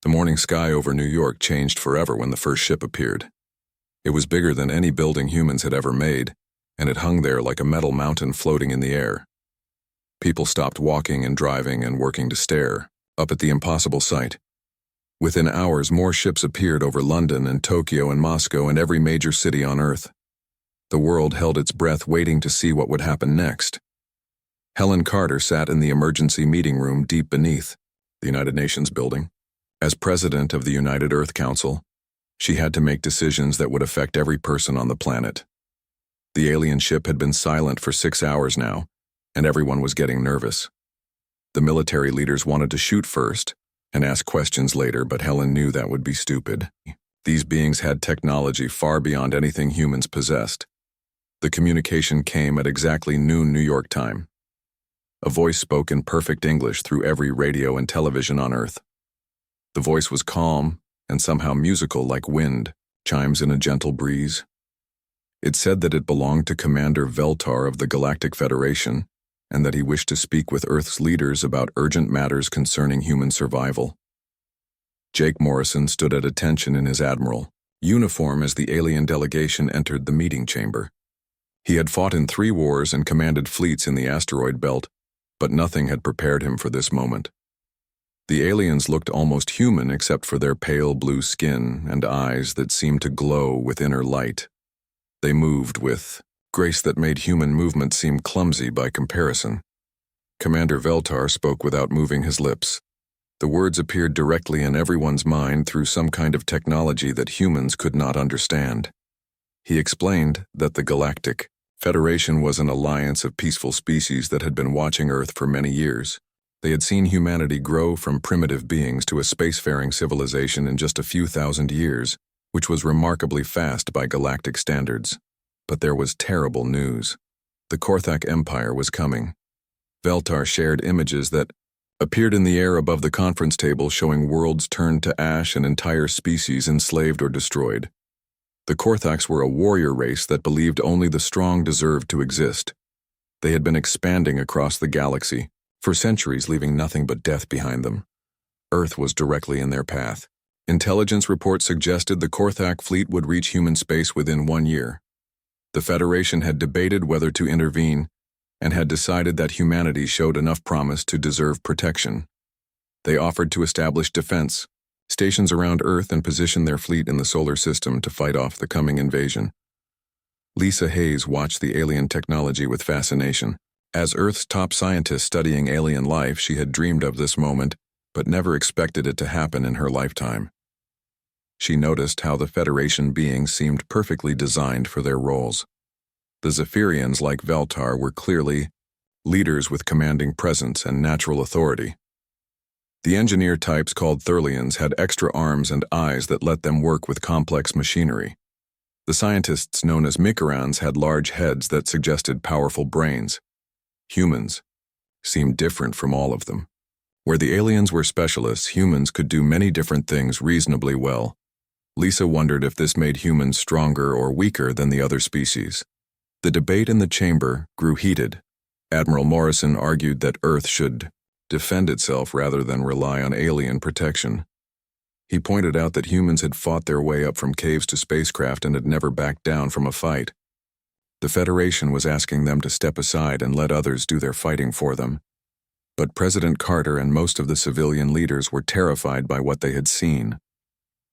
The morning sky over New York changed forever when the first ship appeared. It was bigger than any building humans had ever made, and it hung there like a metal mountain floating in the air. People stopped walking and driving and working to stare up at the impossible sight. Within hours, more ships appeared over London and Tokyo and Moscow and every major city on Earth. The world held its breath waiting to see what would happen next. Helen Carter sat in the emergency meeting room deep beneath the United Nations building. As president of the United Earth Council, she had to make decisions that would affect every person on the planet. The alien ship had been silent for 6 hours now, and everyone was getting nervous. The military leaders wanted to shoot first and ask questions later, but Helen knew that would be stupid. These beings had technology far beyond anything humans possessed. The communication came at exactly noon New York time. A voice spoke in perfect English through every radio and television on Earth. The voice was calm and somehow musical, like wind chimes in a gentle breeze. It said that it belonged to Commander Veltar of the Galactic Federation, and that he wished to speak with Earth's leaders about urgent matters concerning human survival. Jake Morrison stood at attention in his admiral uniform as the alien delegation entered the meeting chamber. He had fought in 3 wars and commanded fleets in the asteroid belt, but nothing had prepared him for this moment. The aliens looked almost human except for their pale blue skin and eyes that seemed to glow with inner light. They moved with grace that made human movement seem clumsy by comparison. Commander Veltar spoke without moving his lips. The words appeared directly in everyone's mind through some kind of technology that humans could not understand. He explained that the Galactic Federation was an alliance of peaceful species that had been watching Earth for many years. They had seen humanity grow from primitive beings to a spacefaring civilization in just a few thousand years, which was remarkably fast by galactic standards. But there was terrible news. The Korthak Empire was coming. Veltar shared images that appeared in the air above the conference table showing worlds turned to ash and entire species enslaved or destroyed. The Korthaks were a warrior race that believed only the strong deserved to exist. They had been expanding across the galaxy for centuries, leaving nothing but death behind them. Earth was directly in their path. Intelligence reports suggested the Korthak fleet would reach human space within 1 year. The Federation had debated whether to intervene and had decided that humanity showed enough promise to deserve protection. They offered to establish defense stations around Earth and position their fleet in the solar system to fight off the coming invasion. Lisa Hayes watched the alien technology with fascination. As Earth's top scientist studying alien life, she had dreamed of this moment, but never expected it to happen in her lifetime. She noticed how the Federation beings seemed perfectly designed for their roles. The Zephyrians, like Veltar, were clearly leaders with commanding presence and natural authority. The engineer types called Thurlians had extra arms and eyes that let them work with complex machinery. The scientists known as Mikarans had large heads that suggested powerful brains. Humans seemed different from all of them. Where the aliens were specialists, humans could do many different things reasonably well. Lisa wondered if this made humans stronger or weaker than the other species. The debate in the chamber grew heated. Admiral Morrison argued that Earth should defend itself rather than rely on alien protection. He pointed out that humans had fought their way up from caves to spacecraft and had never backed down from a fight. The Federation was asking them to step aside and let others do their fighting for them. But President Carter and most of the civilian leaders were terrified by what they had seen.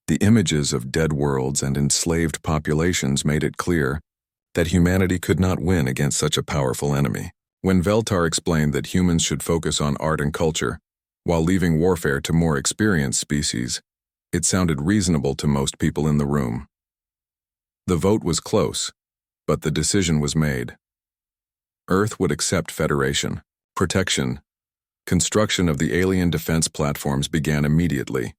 The images of dead worlds and enslaved populations made it clear that humanity could not win against such a powerful enemy. When Veltar explained that humans should focus on art and culture, while leaving warfare to more experienced species, it sounded reasonable to most people in the room. The vote was close, but the decision was made. Earth would accept Federation protection. Construction of the alien defense platforms began immediately.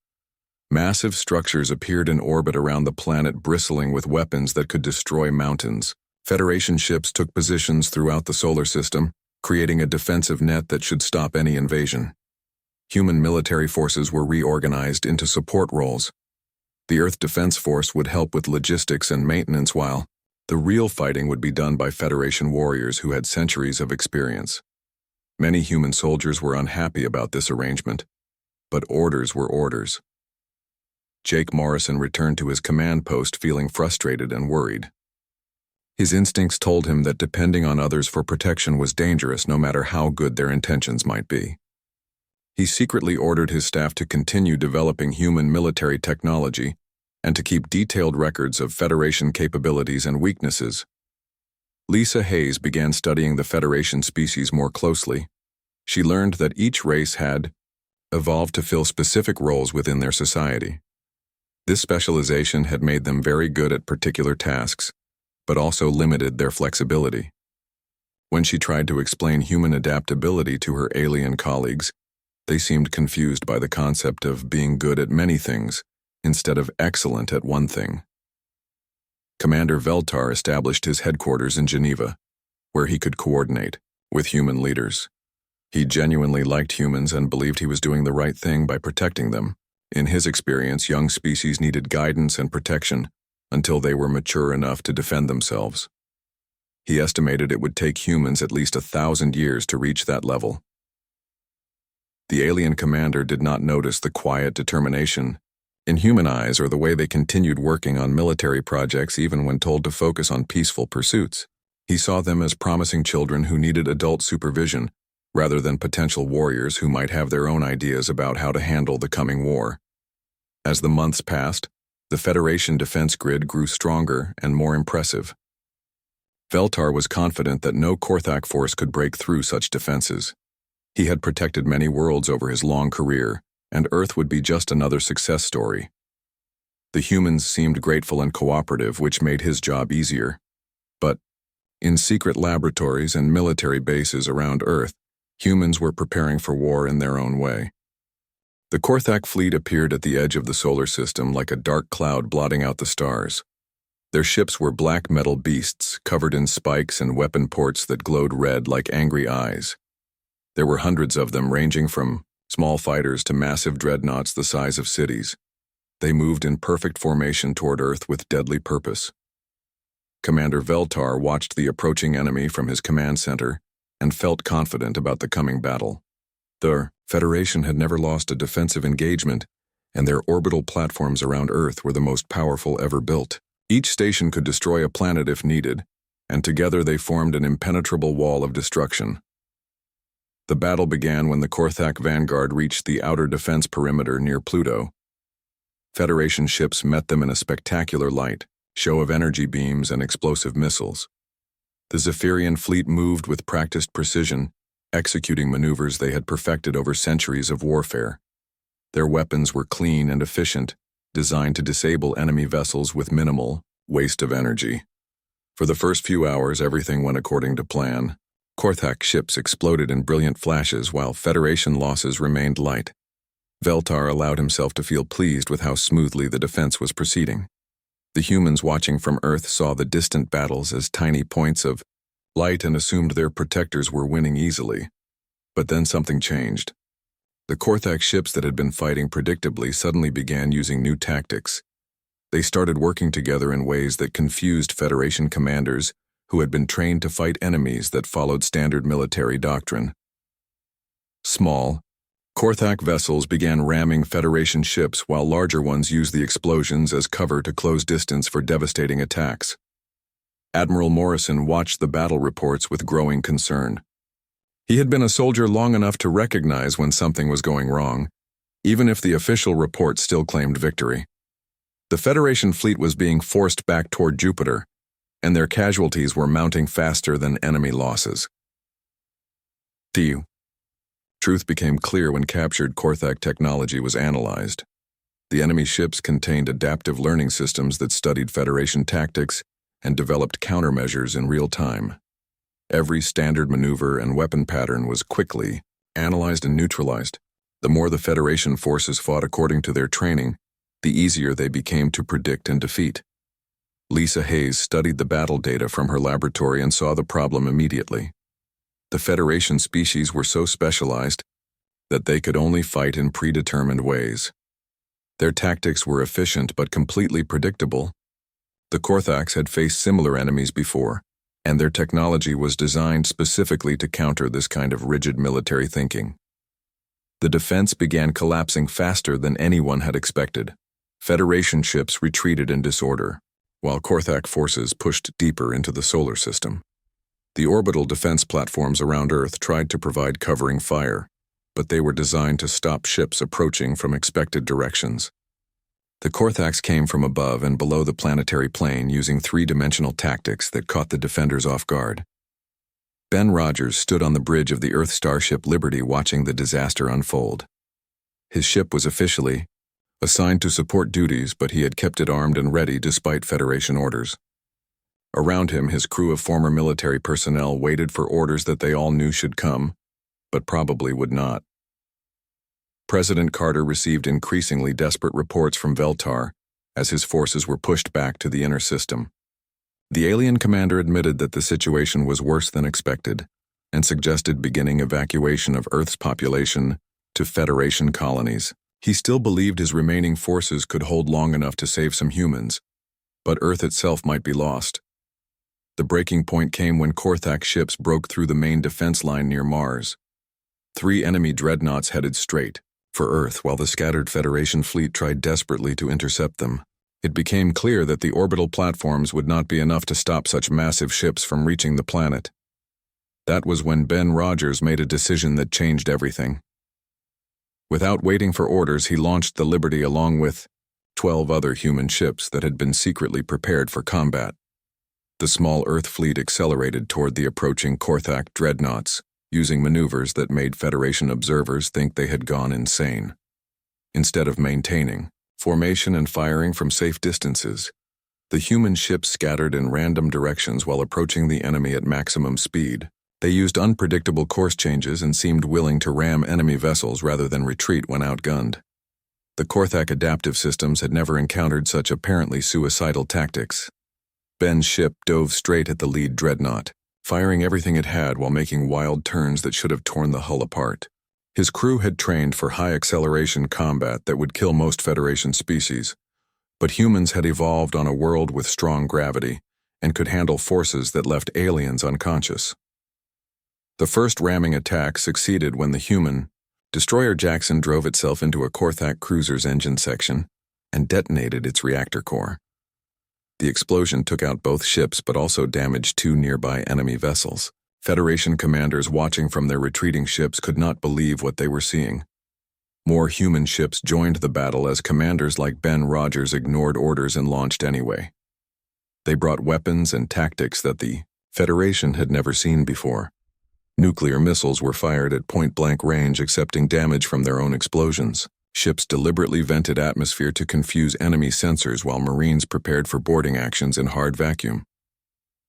Massive structures appeared in orbit around the planet, bristling with weapons that could destroy mountains. Federation ships took positions throughout the solar system, creating a defensive net that should stop any invasion. Human military forces were reorganized into support roles. The Earth Defense Force would help with logistics and maintenance, while the real fighting would be done by Federation warriors who had centuries of experience. Many human soldiers were unhappy about this arrangement, but orders were orders. Jake Morrison returned to his command post feeling frustrated and worried. His instincts told him that depending on others for protection was dangerous no matter how good their intentions might be. He secretly ordered his staff to continue developing human military technology and to keep detailed records of Federation capabilities and weaknesses. Lisa Hayes began studying the Federation species more closely. She learned that each race had evolved to fill specific roles within their society. This specialization had made them very good at particular tasks, but also limited their flexibility. When she tried to explain human adaptability to her alien colleagues, they seemed confused by the concept of being good at many things instead of excellent at one thing. Commander Veltar established his headquarters in Geneva, where he could coordinate with human leaders. He genuinely liked humans and believed he was doing the right thing by protecting them. In his experience, young species needed guidance and protection until they were mature enough to defend themselves. He estimated it would take humans at least 1,000 years to reach that level. The alien commander did not notice the quiet determination in human eyes or the way they continued working on military projects even when told to focus on peaceful pursuits. He saw them as promising children who needed adult supervision rather than potential warriors who might have their own ideas about how to handle the coming war. As the months passed, the Federation defense grid grew stronger and more impressive. Veltar was confident that no Korthak force could break through such defenses. He had protected many worlds over his long career, and Earth would be just another success story. The humans seemed grateful and cooperative, which made his job easier. But in secret laboratories and military bases around Earth, humans were preparing for war in their own way. The Korthak fleet appeared at the edge of the solar system like a dark cloud blotting out the stars. Their ships were black metal beasts covered in spikes and weapon ports that glowed red like angry eyes. There were hundreds of them, ranging from small fighters to massive dreadnoughts the size of cities. They moved in perfect formation toward Earth with deadly purpose. Commander Veltar watched the approaching enemy from his command center and felt confident about the coming battle. The Federation had never lost a defensive engagement, and their orbital platforms around Earth were the most powerful ever built. Each station could destroy a planet if needed, and together they formed an impenetrable wall of destruction. The battle began when the Korthak vanguard reached the outer defense perimeter near Pluto. Federation ships met them in a spectacular light, show of energy beams and explosive missiles. The Zephyrian fleet moved with practiced precision, executing maneuvers they had perfected over centuries of warfare. Their weapons were clean and efficient, designed to disable enemy vessels with minimal waste of energy. For the first few hours, everything went according to plan. Korthak ships exploded in brilliant flashes while Federation losses remained light. Veltar allowed himself to feel pleased with how smoothly the defense was proceeding. The humans watching from Earth saw the distant battles as tiny points of light and assumed their protectors were winning easily. But then something changed. The Korthak ships that had been fighting predictably suddenly began using new tactics. They started working together in ways that confused Federation commanders who had been trained to fight enemies that followed standard military doctrine. Small, Korthak vessels began ramming Federation ships while larger ones used the explosions as cover to close distance for devastating attacks. Admiral Morrison watched the battle reports with growing concern. He had been a soldier long enough to recognize when something was going wrong, even if the official report still claimed victory. The Federation fleet was being forced back toward Jupiter, and their casualties were mounting faster than enemy losses. Truth became clear when captured Korthak technology was analyzed. The enemy ships contained adaptive learning systems that studied Federation tactics and developed countermeasures in real time. Every standard maneuver and weapon pattern was quickly analyzed and neutralized. The more the Federation forces fought according to their training, the easier they became to predict and defeat. Lisa Hayes studied the battle data from her laboratory and saw the problem immediately. The Federation species were so specialized that they could only fight in predetermined ways. Their tactics were efficient but completely predictable. The Korthaks had faced similar enemies before, and their technology was designed specifically to counter this kind of rigid military thinking. The defense began collapsing faster than anyone had expected. Federation ships retreated in disorder, while Korthak forces pushed deeper into the solar system. The orbital defense platforms around Earth tried to provide covering fire, but they were designed to stop ships approaching from expected directions. The Korthaks came from above and below the planetary plane using three-dimensional tactics that caught the defenders off guard. Ben Rogers stood on the bridge of the Earth starship Liberty watching the disaster unfold. His ship was officially assigned to support duties, but he had kept it armed and ready despite Federation orders. Around him, his crew of former military personnel waited for orders that they all knew should come, but probably would not. President Carter received increasingly desperate reports from Veltar as his forces were pushed back to the inner system. The alien commander admitted that the situation was worse than expected and suggested beginning evacuation of Earth's population to Federation colonies. He still believed his remaining forces could hold long enough to save some humans, but Earth itself might be lost. The breaking point came when Korthak ships broke through the main defense line near Mars. 3 enemy dreadnoughts headed straight for Earth while the scattered Federation fleet tried desperately to intercept them. It became clear that the orbital platforms would not be enough to stop such massive ships from reaching the planet. That was when Ben Rogers made a decision that changed everything. Without waiting for orders, he launched the Liberty along with 12 other human ships that had been secretly prepared for combat. The small Earth fleet accelerated toward the approaching Korthak dreadnoughts, using maneuvers that made Federation observers think they had gone insane. Instead of maintaining formation and firing from safe distances, the human ships scattered in random directions while approaching the enemy at maximum speed. They used unpredictable course changes and seemed willing to ram enemy vessels rather than retreat when outgunned. The Korthak adaptive systems had never encountered such apparently suicidal tactics. Ben's ship dove straight at the lead dreadnought, firing everything it had while making wild turns that should have torn the hull apart. His crew had trained for high-acceleration combat that would kill most Federation species, but humans had evolved on a world with strong gravity and could handle forces that left aliens unconscious. The first ramming attack succeeded when the human destroyer Jackson drove itself into a Korthak cruiser's engine section and detonated its reactor core. The explosion took out both ships but also damaged 2 nearby enemy vessels. Federation commanders watching from their retreating ships could not believe what they were seeing. More human ships joined the battle as commanders like Ben Rogers ignored orders and launched anyway. They brought weapons and tactics that the Federation had never seen before. Nuclear missiles were fired at point-blank range, accepting damage from their own explosions. Ships deliberately vented atmosphere to confuse enemy sensors while Marines prepared for boarding actions in hard vacuum.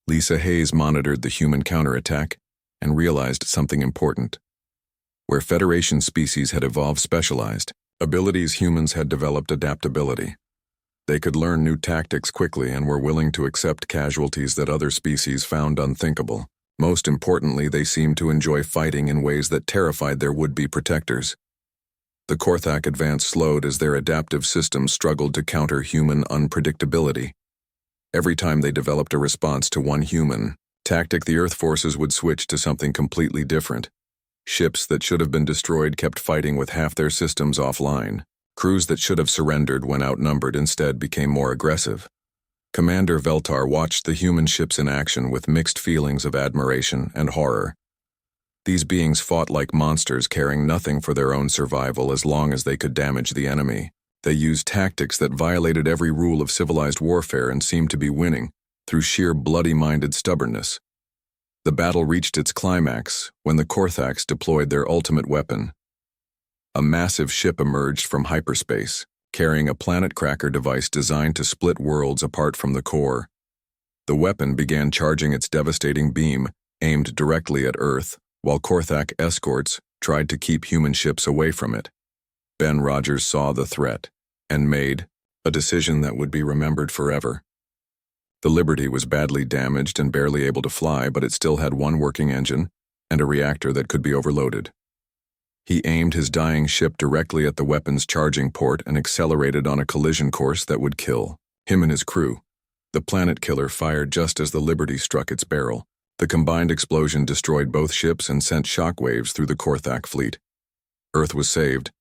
Lisa Hayes monitored the human counterattack and realized something important. Where Federation species had evolved specialized abilities, humans had developed adaptability. They could learn new tactics quickly and were willing to accept casualties that other species found unthinkable. Most importantly, they seemed to enjoy fighting in ways that terrified their would-be protectors. The Korthak advance slowed as their adaptive systems struggled to counter human unpredictability. Every time they developed a response to one human tactic, the Earth forces would switch to something completely different. Ships that should have been destroyed kept fighting with half their systems offline. Crews that should have surrendered when outnumbered instead became more aggressive. Commander Veltar watched the human ships in action with mixed feelings of admiration and horror. These beings fought like monsters, caring nothing for their own survival as long as they could damage the enemy. They used tactics that violated every rule of civilized warfare and seemed to be winning through sheer bloody-minded stubbornness. The battle reached its climax when the Korthaks deployed their ultimate weapon. A massive ship emerged from hyperspace, carrying a planet cracker device designed to split worlds apart from the core. The weapon began charging its devastating beam, aimed directly at Earth, while Korthak escorts tried to keep human ships away from it. Ben Rogers saw the threat and made a decision that would be remembered forever. The Liberty was badly damaged and barely able to fly, but it still had one working engine and a reactor that could be overloaded. He aimed his dying ship directly at the weapon's charging port and accelerated on a collision course that would kill him and his crew. The planet killer fired just as the Liberty struck its barrel. The combined explosion destroyed both ships and sent shockwaves through the Korthak fleet. Earth was saved,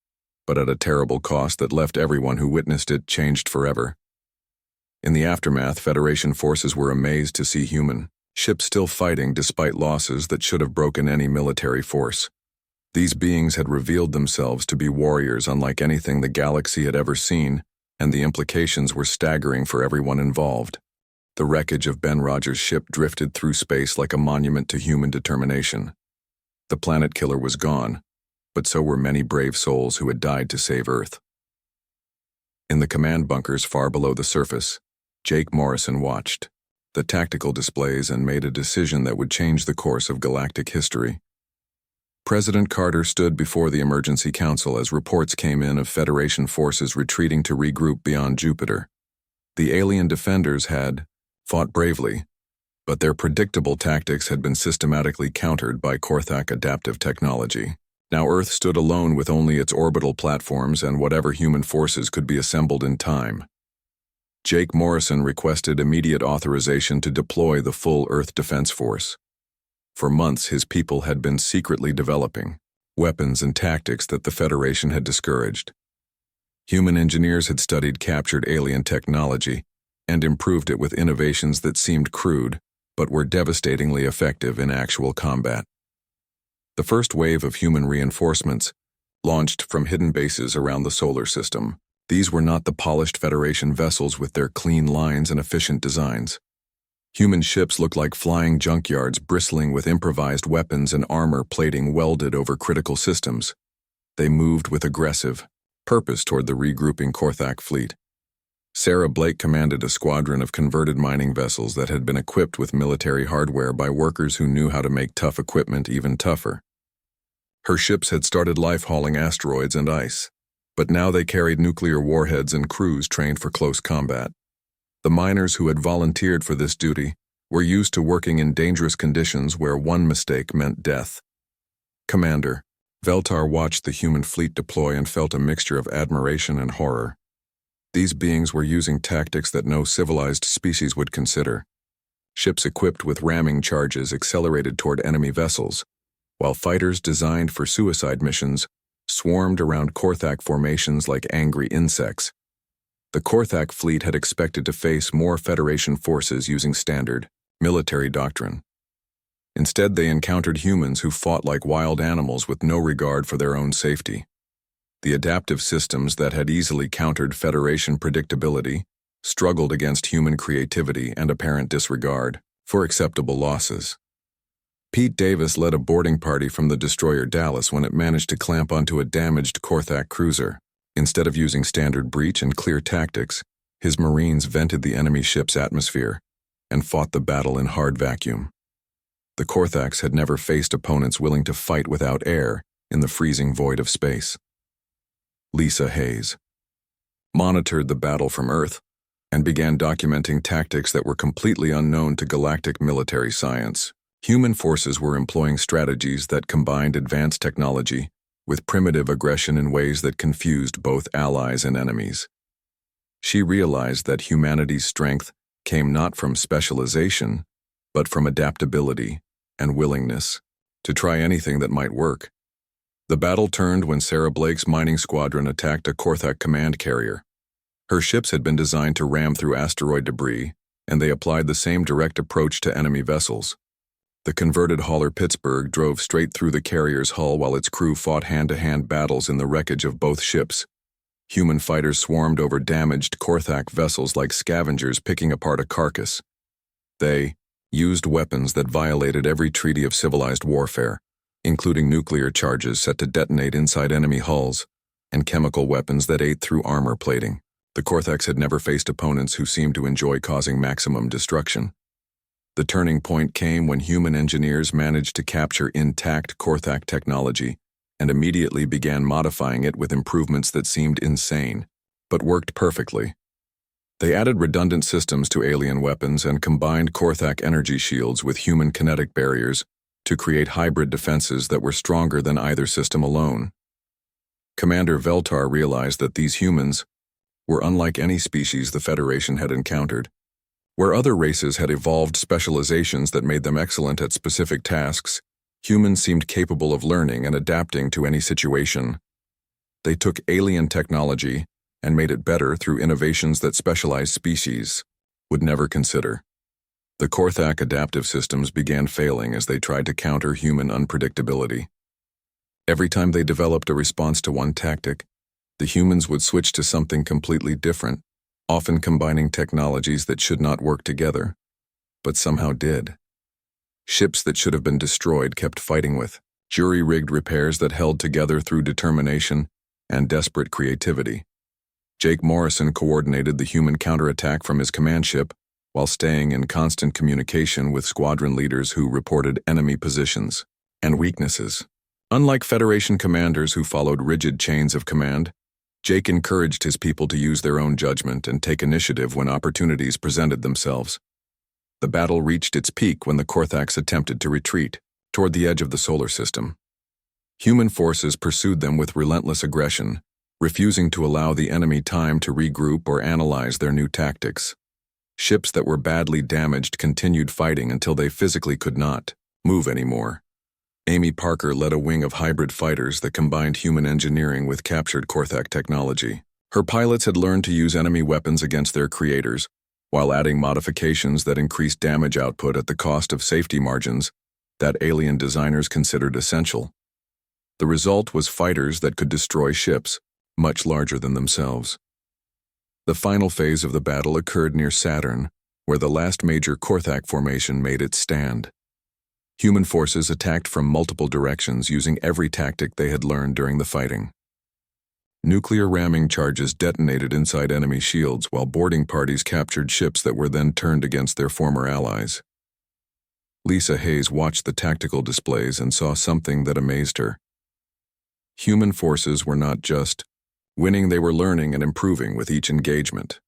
but at a terrible cost that left everyone who witnessed it changed forever. In the aftermath, Federation forces were amazed to see human ships still fighting despite losses that should have broken any military force. These beings had revealed themselves to be warriors unlike anything the galaxy had ever seen, and the implications were staggering for everyone involved. The wreckage of Ben Rogers' ship drifted through space like a monument to human determination. The planet killer was gone, but so were many brave souls who had died to save Earth. In the command bunkers far below the surface, Jake Morrison watched the tactical displays and made a decision that would change the course of galactic history. President Carter stood before the Emergency Council as reports came in of Federation forces retreating to regroup beyond Jupiter. The alien defenders had fought bravely, but their predictable tactics had been systematically countered by Korthak adaptive technology. Now Earth stood alone with only its orbital platforms and whatever human forces could be assembled in time. Jake Morrison requested immediate authorization to deploy the full Earth Defense Force. For months, his people had been secretly developing weapons and tactics that the Federation had discouraged. Human engineers had studied captured alien technology and improved it with innovations that seemed crude, but were devastatingly effective in actual combat. The first wave of human reinforcements launched from hidden bases around the solar system. These were not the polished Federation vessels with their clean lines and efficient designs. Human ships looked like flying junkyards bristling with improvised weapons and armor plating welded over critical systems. They moved with aggressive purpose toward the regrouping Korthak fleet. Sarah Blake commanded a squadron of converted mining vessels that had been equipped with military hardware by workers who knew how to make tough equipment even tougher. Her ships had started life-hauling asteroids and ice, but now they carried nuclear warheads and crews trained for close combat. The miners who had volunteered for this duty were used to working in dangerous conditions where one mistake meant death. Commander Veltar watched the human fleet deploy and felt a mixture of admiration and horror. These beings were using tactics that no civilized species would consider. Ships equipped with ramming charges accelerated toward enemy vessels, while fighters designed for suicide missions swarmed around Korthak formations like angry insects. The Korthak fleet had expected to face more Federation forces using standard military doctrine. Instead, they encountered humans who fought like wild animals with no regard for their own safety. The adaptive systems that had easily countered Federation predictability struggled against human creativity and apparent disregard for acceptable losses. Pete Davis led a boarding party from the destroyer Dallas when it managed to clamp onto a damaged Korthak cruiser. Instead of using standard breach and clear tactics, his Marines vented the enemy ship's atmosphere and fought the battle in hard vacuum. The Korthaks had never faced opponents willing to fight without air in the freezing void of space. Lisa Hayes monitored the battle from Earth and began documenting tactics that were completely unknown to galactic military science. Human forces were employing strategies that combined advanced technology with primitive aggression in ways that confused both allies and enemies. She realized that humanity's strength came not from specialization, but from adaptability and willingness to try anything that might work. The battle turned when Sarah Blake's mining squadron attacked a Korthak command carrier. Her ships had been designed to ram through asteroid debris, and they applied the same direct approach to enemy vessels. The converted hauler Pittsburgh drove straight through the carrier's hull while its crew fought hand-to-hand battles in the wreckage of both ships. Human fighters swarmed over damaged Korthak vessels like scavengers picking apart a carcass. They used weapons that violated every treaty of civilized warfare, including nuclear charges set to detonate inside enemy hulls, and chemical weapons that ate through armor plating. The Korthaks had never faced opponents who seemed to enjoy causing maximum destruction. The turning point came when human engineers managed to capture intact Korthak technology and immediately began modifying it with improvements that seemed insane, but worked perfectly. They added redundant systems to alien weapons and combined Korthak energy shields with human kinetic barriers to create hybrid defenses that were stronger than either system alone. Commander Veltar realized that these humans were unlike any species the Federation had encountered. Where other races had evolved specializations that made them excellent at specific tasks, humans seemed capable of learning and adapting to any situation. They took alien technology and made it better through innovations that specialized species would never consider. The Korthak adaptive systems began failing as they tried to counter human unpredictability. Every time they developed a response to one tactic, the humans would switch to something completely different, often combining technologies that should not work together, but somehow did. Ships that should have been destroyed kept fighting with jury-rigged repairs that held together through determination and desperate creativity. Jake Morrison coordinated the human counterattack from his command ship while staying in constant communication with squadron leaders who reported enemy positions and weaknesses. Unlike Federation commanders who followed rigid chains of command, Jake encouraged his people to use their own judgment and take initiative when opportunities presented themselves. The battle reached its peak when the Korthaks attempted to retreat toward the edge of the solar system. Human forces pursued them with relentless aggression, refusing to allow the enemy time to regroup or analyze their new tactics. Ships that were badly damaged continued fighting until they physically could not move anymore. Amy Parker led a wing of hybrid fighters that combined human engineering with captured Korthak technology. Her pilots had learned to use enemy weapons against their creators, while adding modifications that increased damage output at the cost of safety margins that alien designers considered essential. The result was fighters that could destroy ships, much larger than themselves. The final phase of the battle occurred near Saturn, where the last major Korthak formation made its stand. Human forces attacked from multiple directions using every tactic they had learned during the fighting. Nuclear ramming charges detonated inside enemy shields while boarding parties captured ships that were then turned against their former allies. Lisa Hayes watched the tactical displays and saw something that amazed her. Human forces were not just winning, they were learning and improving with each engagement.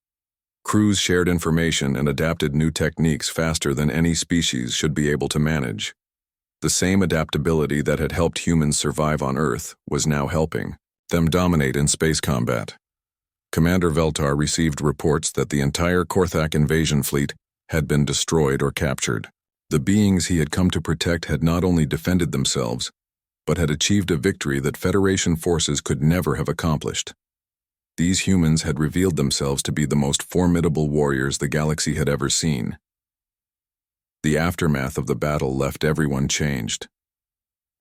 Crews shared information and adapted new techniques faster than any species should be able to manage. The same adaptability that had helped humans survive on Earth was now helping them dominate in space combat. Commander Veltar received reports that the entire Korthak invasion fleet had been destroyed or captured. The beings he had come to protect had not only defended themselves, but had achieved a victory that Federation forces could never have accomplished. These humans had revealed themselves to be the most formidable warriors the galaxy had ever seen. The aftermath of the battle left everyone changed.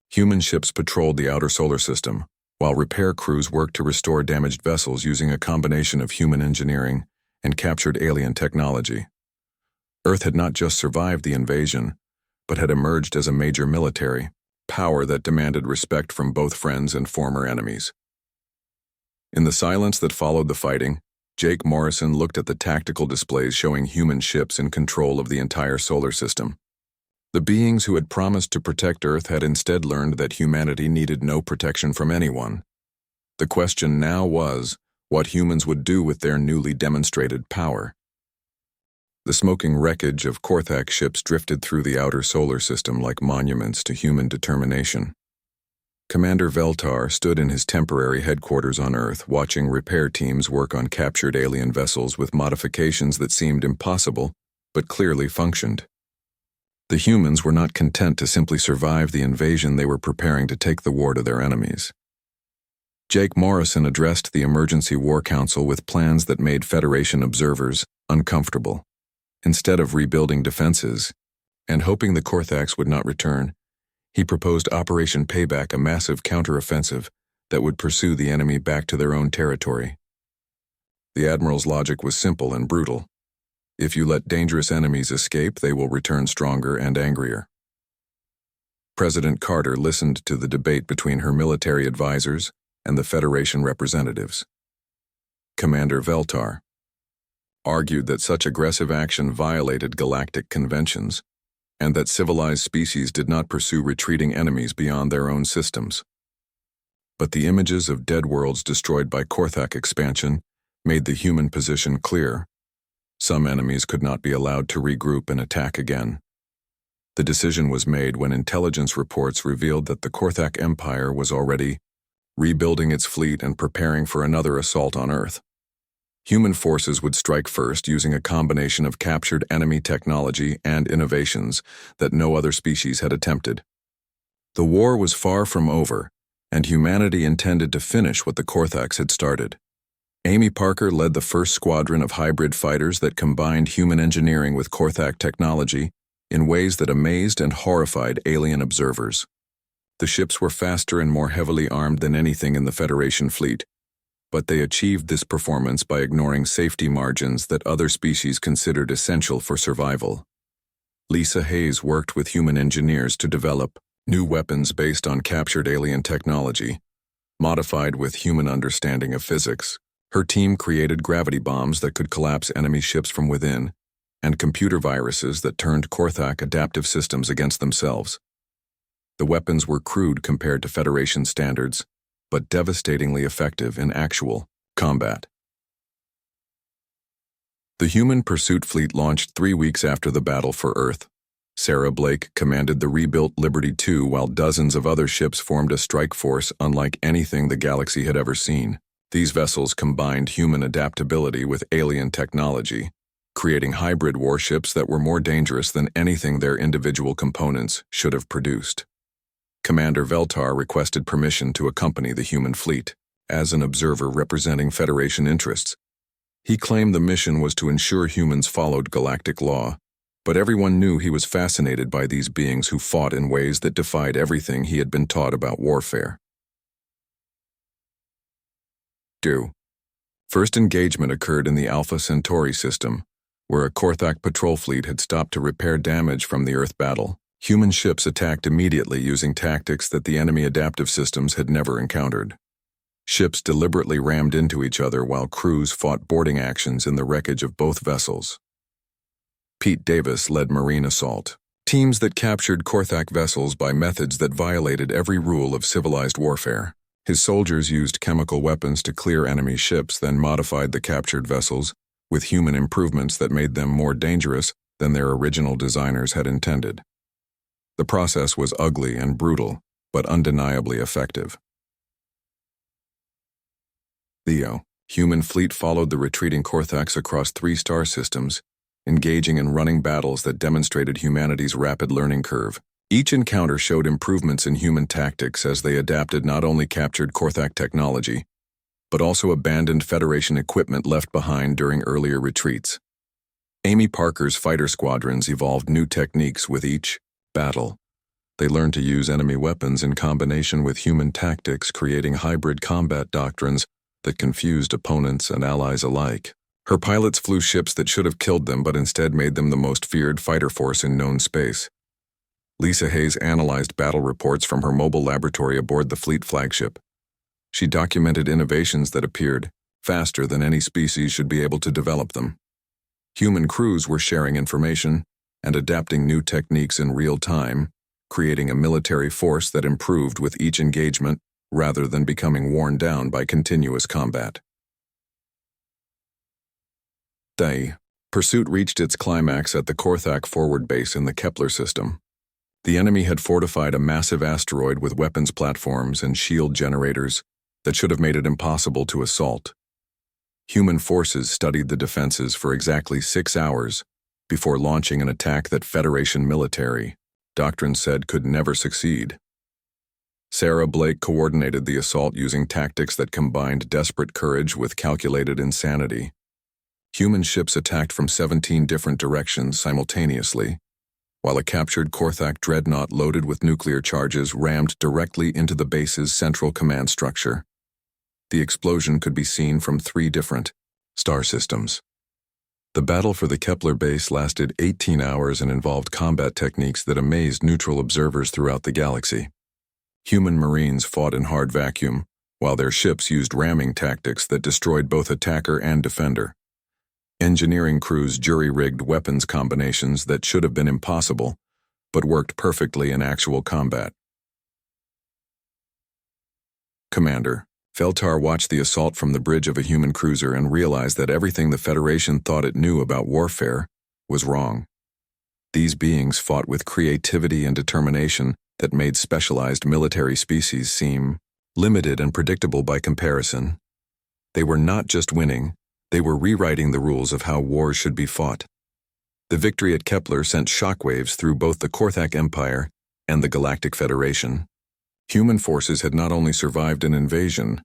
Human ships patrolled the outer solar system, while repair crews worked to restore damaged vessels using a combination of human engineering and captured alien technology. Earth had not just survived the invasion, but had emerged as a major military power that demanded respect from both friends and former enemies. In the silence that followed the fighting, Jake Morrison looked at the tactical displays showing human ships in control of the entire solar system. The beings who had promised to protect Earth had instead learned that humanity needed no protection from anyone. The question now was what humans would do with their newly demonstrated power. The smoking wreckage of Korthak ships drifted through the outer solar system like monuments to human determination. Commander Veltar stood in his temporary headquarters on Earth, watching repair teams work on captured alien vessels with modifications that seemed impossible, but clearly functioned. The humans were not content to simply survive the invasion. They were preparing to take the war to their enemies. Jake Morrison addressed the Emergency War Council with plans that made Federation observers uncomfortable. Instead of rebuilding defenses and hoping the Korthaks would not return, he proposed Operation Payback, a massive counteroffensive that would pursue the enemy back to their own territory. The Admiral's logic was simple and brutal. If you let dangerous enemies escape, they will return stronger and angrier. President Carter listened to the debate between her military advisors and the Federation representatives. Commander Veltar argued that such aggressive action violated galactic conventions, and that civilized species did not pursue retreating enemies beyond their own systems. But the images of dead worlds destroyed by Korthak expansion made the human position clear. Some enemies could not be allowed to regroup and attack again. The decision was made when intelligence reports revealed that the Korthak Empire was already rebuilding its fleet and preparing for another assault on Earth. Human forces would strike first using a combination of captured enemy technology and innovations that no other species had attempted. The war was far from over, and humanity intended to finish what the Korthaks had started. Amy Parker led the first squadron of hybrid fighters that combined human engineering with Korthak technology in ways that amazed and horrified alien observers. The ships were faster and more heavily armed than anything in the Federation fleet, but they achieved this performance by ignoring safety margins that other species considered essential for survival. Lisa Hayes worked with human engineers to develop new weapons based on captured alien technology, modified with human understanding of physics. Her team created gravity bombs that could collapse enemy ships from within, and computer viruses that turned Korthak adaptive systems against themselves. The weapons were crude compared to Federation standards, but devastatingly effective in actual combat. The human pursuit fleet launched 3 weeks after the battle for Earth. Sarah Blake commanded the rebuilt Liberty II while dozens of other ships formed a strike force unlike anything the galaxy had ever seen. These vessels combined human adaptability with alien technology, creating hybrid warships that were more dangerous than anything their individual components should have produced. Commander Veltar requested permission to accompany the human fleet, as an observer representing Federation interests. He claimed the mission was to ensure humans followed galactic law, but everyone knew he was fascinated by these beings who fought in ways that defied everything he had been taught about warfare. First engagement occurred in the Alpha Centauri system, where a Korthak patrol fleet had stopped to repair damage from the Earth battle. Human ships attacked immediately using tactics that the enemy adaptive systems had never encountered. Ships deliberately rammed into each other while crews fought boarding actions in the wreckage of both vessels. Pete Davis led marine assault, teams that captured Korthak vessels by methods that violated every rule of civilized warfare. His soldiers used chemical weapons to clear enemy ships, then modified the captured vessels with human improvements that made them more dangerous than their original designers had intended. The process was ugly and brutal, but undeniably effective. The human fleet followed the retreating Korthaks across 3 star systems, engaging in running battles that demonstrated humanity's rapid learning curve. Each encounter showed improvements in human tactics as they adapted not only captured Korthak technology, but also abandoned Federation equipment left behind during earlier retreats. Amy Parker's fighter squadrons evolved new techniques with each battle. They learned to use enemy weapons in combination with human tactics, creating hybrid combat doctrines that confused opponents and allies alike. Her pilots flew ships that should have killed them but instead made them the most feared fighter force in known space. Lisa Hayes analyzed battle reports from her mobile laboratory aboard the fleet flagship. She documented innovations that appeared faster than any species should be able to develop them. Human crews were sharing information and adapting new techniques in real time, creating a military force that improved with each engagement rather than becoming worn down by continuous combat. The pursuit reached its climax at the Korthak forward base in the Kepler system. The enemy had fortified a massive asteroid with weapons platforms and shield generators that should have made it impossible to assault. Human forces studied the defenses for exactly 6 hours before launching an attack that Federation military doctrine said could never succeed. Sarah Blake coordinated the assault using tactics that combined desperate courage with calculated insanity. Human ships attacked from 17 different directions simultaneously, while a captured Korthak dreadnought loaded with nuclear charges rammed directly into the base's central command structure. The explosion could be seen from 3 different star systems. The battle for the Kepler base lasted 18 hours and involved combat techniques that amazed neutral observers throughout the galaxy. Human Marines fought in hard vacuum, while their ships used ramming tactics that destroyed both attacker and defender. Engineering crews jury-rigged weapons combinations that should have been impossible, but worked perfectly in actual combat. Commander Veltar watched the assault from the bridge of a human cruiser and realized that everything the Federation thought it knew about warfare was wrong. These beings fought with creativity and determination that made specialized military species seem limited and predictable by comparison. They were not just winning, they were rewriting the rules of how wars should be fought. The victory at Kepler sent shockwaves through both the Korthak Empire and the Galactic Federation. Human forces had not only survived an invasion,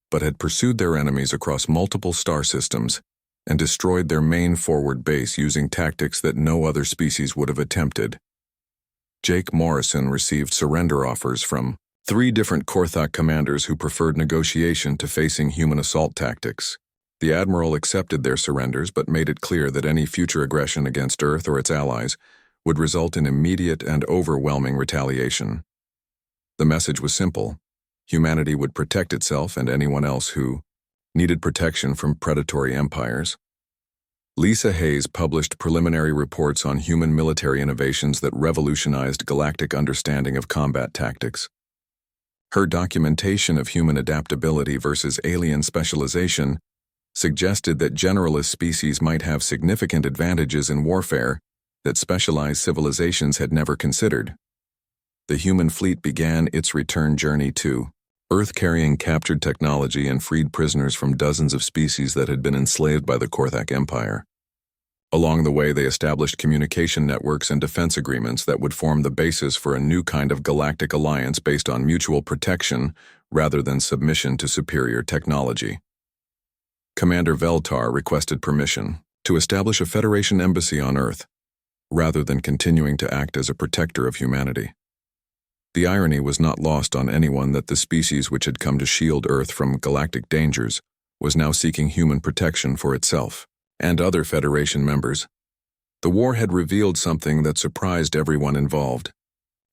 but had pursued their enemies across multiple star systems and destroyed their main forward base using tactics that no other species would have attempted. Jake Morrison received surrender offers from 3 different Korthak commanders who preferred negotiation to facing human assault tactics. The admiral accepted their surrenders but made it clear that any future aggression against Earth or its allies would result in immediate and overwhelming retaliation. The message was simple: humanity would protect itself and anyone else who needed protection from predatory empires. Lisa Hayes published preliminary reports on human military innovations that revolutionized galactic understanding of combat tactics. Her documentation of human adaptability versus alien specialization suggested that generalist species might have significant advantages in warfare that specialized civilizations had never considered. The human fleet began its return journey to Earth, carrying captured technology and freed prisoners from dozens of species that had been enslaved by the Korthak Empire. Along the way, they established communication networks and defense agreements that would form the basis for a new kind of galactic alliance based on mutual protection rather than submission to superior technology. Commander Veltar requested permission to establish a Federation embassy on Earth, rather than continuing to act as a protector of humanity. The irony was not lost on anyone that the species which had come to shield Earth from galactic dangers was now seeking human protection for itself and other Federation members. The war had revealed something that surprised everyone involved.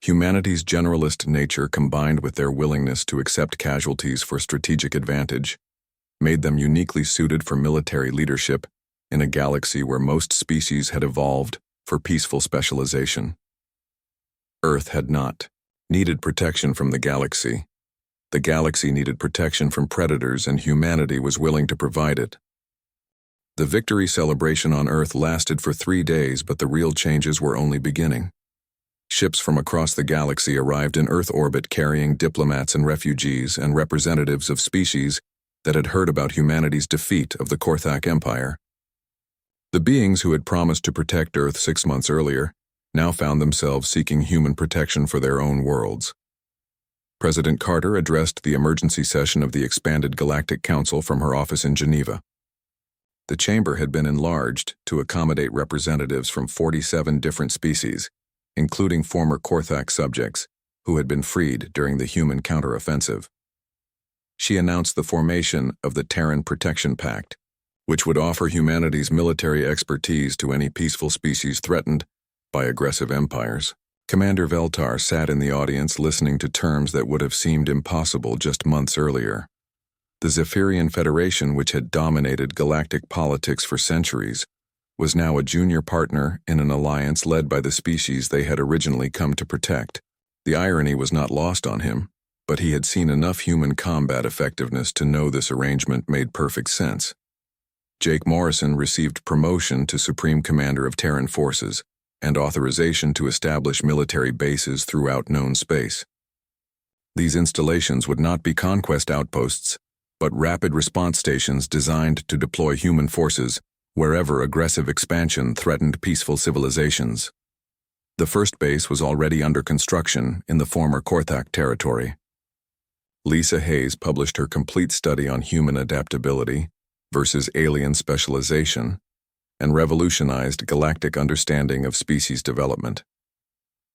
Humanity's generalist nature, combined with their willingness to accept casualties for strategic advantage, made them uniquely suited for military leadership in a galaxy where most species had evolved for peaceful specialization. Earth had not needed protection from the galaxy. The galaxy needed protection from predators, and humanity was willing to provide it. The victory celebration on Earth lasted for 3 days, but the real changes were only beginning. Ships from across the galaxy arrived in Earth orbit carrying diplomats and refugees and representatives of species that had heard about humanity's defeat of the Korthak Empire. The beings who had promised to protect Earth 6 months earlier now found themselves seeking human protection for their own worlds. President Carter addressed the emergency session of the expanded Galactic Council from her office in Geneva. The chamber had been enlarged to accommodate representatives from 47 different species, including former Korthak subjects who had been freed during the human counteroffensive. She announced the formation of the Terran Protection Pact, which would offer humanity's military expertise to any peaceful species threatened by aggressive empires. Commander Veltar sat in the audience listening to terms that would have seemed impossible just months earlier. The Zephyrian Federation, which had dominated galactic politics for centuries, was now a junior partner in an alliance led by the species they had originally come to protect. The irony was not lost on him, but he had seen enough human combat effectiveness to know this arrangement made perfect sense. Jake Morrison received promotion to Supreme Commander of Terran Forces and authorization to establish military bases throughout known space. These installations would not be conquest outposts, but rapid response stations designed to deploy human forces wherever aggressive expansion threatened peaceful civilizations. The first base was already under construction in the former Korthak territory. Lisa Hayes published her complete study on human adaptability versus alien specialization and revolutionized galactic understanding of species development.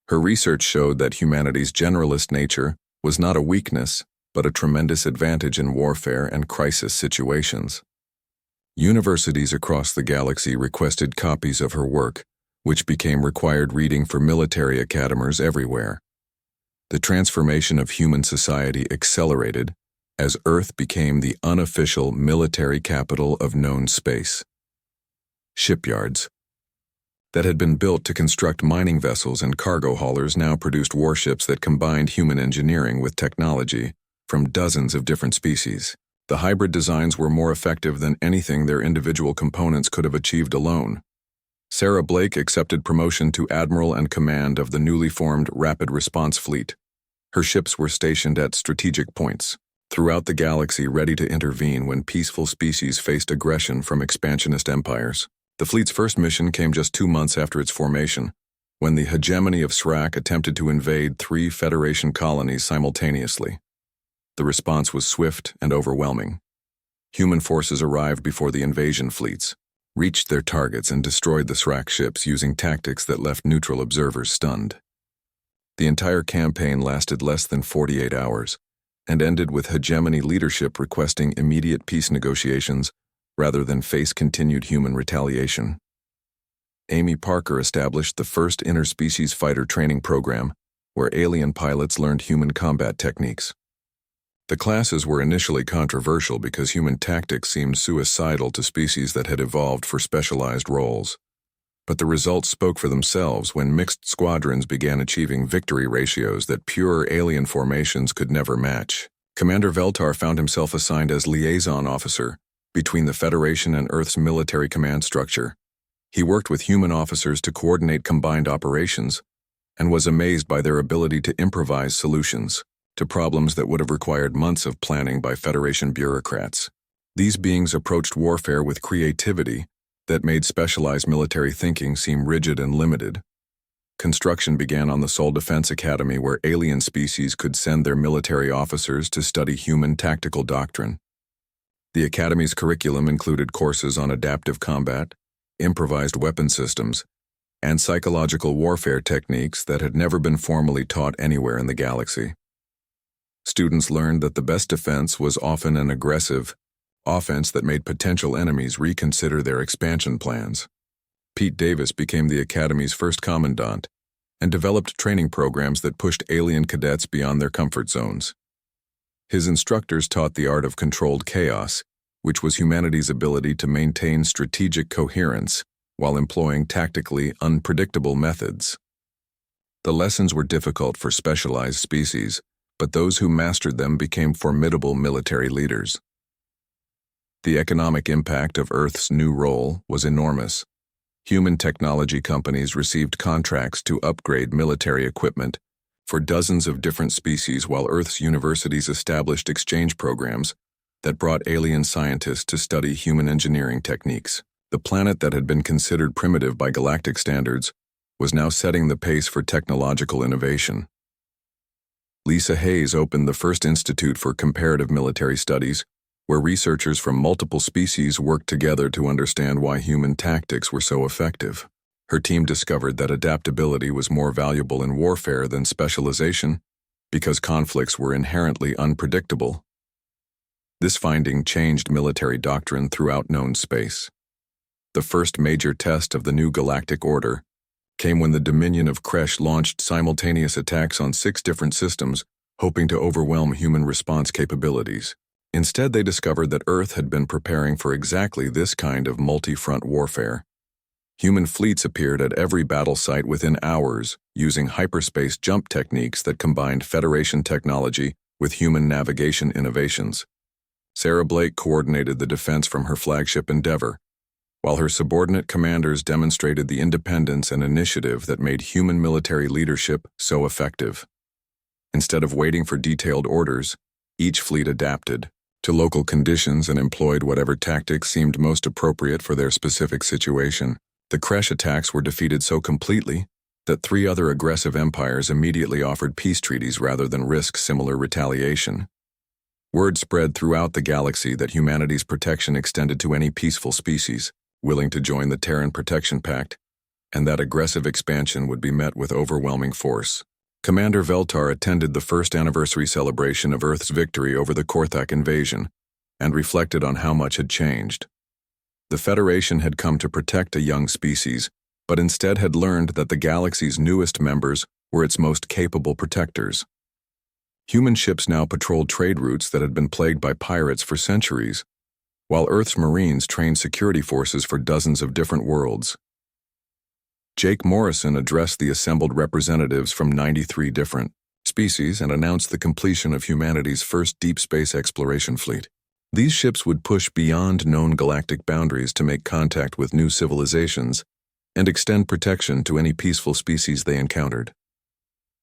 Her research showed that humanity's generalist nature was not a weakness, but a tremendous advantage in warfare and crisis situations. Universities across the galaxy requested copies of her work, which became required reading for military academers everywhere. The transformation of human society accelerated as Earth became the unofficial military capital of known space. Shipyards that had been built to construct mining vessels and cargo haulers now produced warships that combined human engineering with technology from dozens of different species. The hybrid designs were more effective than anything their individual components could have achieved alone. Sarah Blake accepted promotion to Admiral and command of the newly formed Rapid Response Fleet. Her ships were stationed at strategic points throughout the galaxy, ready to intervene when peaceful species faced aggression from expansionist empires. The fleet's first mission came just 2 months after its formation, when the hegemony of Srak attempted to invade 3 Federation colonies simultaneously. The response was swift and overwhelming. Human forces arrived before the invasion fleets, reached their targets and destroyed the Srak ships using tactics that left neutral observers stunned. The entire campaign lasted less than 48 hours and ended with hegemony leadership requesting immediate peace negotiations rather than face continued human retaliation. Amy Parker established the first interspecies fighter training program, where alien pilots learned human combat techniques. The classes were initially controversial because human tactics seemed suicidal to species that had evolved for specialized roles. But the results spoke for themselves when mixed squadrons began achieving victory ratios that pure alien formations could never match. Commander Veltar found himself assigned as liaison officer between the Federation and Earth's military command structure. He worked with human officers to coordinate combined operations and was amazed by their ability to improvise solutions to problems that would have required months of planning by Federation bureaucrats. These beings approached warfare with creativity that made specialized military thinking seem rigid and limited. Construction began on the Sol Defense Academy, where alien species could send their military officers to study human tactical doctrine. The Academy's curriculum included courses on adaptive combat, improvised weapon systems, and psychological warfare techniques that had never been formally taught anywhere in the galaxy. Students learned that the best defense was often an aggressive offense that made potential enemies reconsider their expansion plans. Pete Davis became the Academy's first commandant and developed training programs that pushed alien cadets beyond their comfort zones. His instructors taught the art of controlled chaos, which was humanity's ability to maintain strategic coherence while employing tactically unpredictable methods. The lessons were difficult for specialized species, but those who mastered them became formidable military leaders. The economic impact of Earth's new role was enormous. Human technology companies received contracts to upgrade military equipment for dozens of different species, while Earth's universities established exchange programs that brought alien scientists to study human engineering techniques. The planet that had been considered primitive by galactic standards was now setting the pace for technological innovation. Lisa Hayes opened the first Institute for Comparative Military Studies, where researchers from multiple species worked together to understand why human tactics were so effective. Her team discovered that adaptability was more valuable in warfare than specialization because conflicts were inherently unpredictable. This finding changed military doctrine throughout known space. The first major test of the new galactic order came when the Dominion of Kresh launched simultaneous attacks on 6 different systems, hoping to overwhelm human response capabilities. Instead, they discovered that Earth had been preparing for exactly this kind of multi-front warfare. Human fleets appeared at every battle site within hours, using hyperspace jump techniques that combined Federation technology with human navigation innovations. Sarah Blake coordinated the defense from her flagship Endeavour, while her subordinate commanders demonstrated the independence and initiative that made human military leadership so effective. Instead of waiting for detailed orders, each fleet adapted to local conditions and employed whatever tactics seemed most appropriate for their specific situation. The Kresh attacks were defeated so completely that 3 other aggressive empires immediately offered peace treaties rather than risk similar retaliation. Word spread throughout the galaxy that humanity's protection extended to any peaceful species willing to join the Terran Protection Pact, and that aggressive expansion would be met with overwhelming force. Commander Veltar attended the first anniversary celebration of Earth's victory over the Korthak invasion and reflected on how much had changed. The Federation had come to protect a young species, but instead had learned that the galaxy's newest members were its most capable protectors. Human ships now patrolled trade routes that had been plagued by pirates for centuries, while Earth's Marines trained security forces for dozens of different worlds. Jake Morrison addressed the assembled representatives from 93 different species and announced the completion of humanity's first deep space exploration fleet. These ships would push beyond known galactic boundaries to make contact with new civilizations and extend protection to any peaceful species they encountered.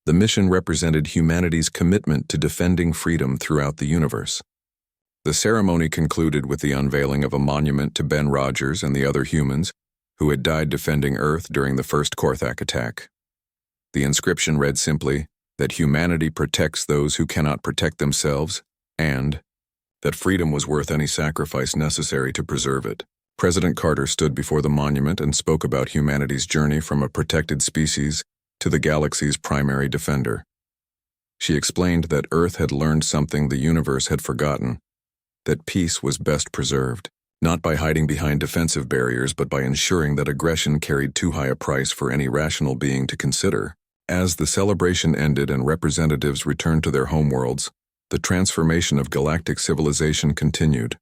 The mission represented humanity's commitment to defending freedom throughout the universe. The ceremony concluded with the unveiling of a monument to Ben Rogers and the other humans who had died defending Earth during the first Korthak attack. The inscription read simply that humanity protects those who cannot protect themselves, and that freedom was worth any sacrifice necessary to preserve it. President Carter stood before the monument and spoke about humanity's journey from a protected species to the galaxy's primary defender. She explained that Earth had learned something the universe had forgotten, that peace was best preserved, not by hiding behind defensive barriers, but by ensuring that aggression carried too high a price for any rational being to consider. As the celebration ended and representatives returned to their homeworlds, the transformation of galactic civilization continued.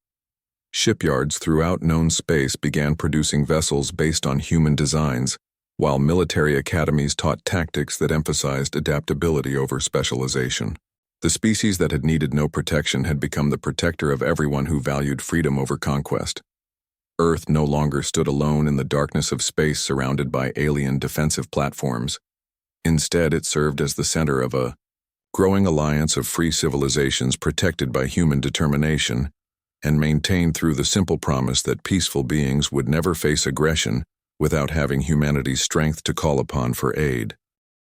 Shipyards throughout known space began producing vessels based on human designs, while military academies taught tactics that emphasized adaptability over specialization. The species that had needed no protection had become the protector of everyone who valued freedom over conquest. Earth no longer stood alone in the darkness of space surrounded by alien defensive platforms. Instead, it served as the center of a growing alliance of free civilizations protected by human determination and maintained through the simple promise that peaceful beings would never face aggression without having humanity's strength to call upon for aid.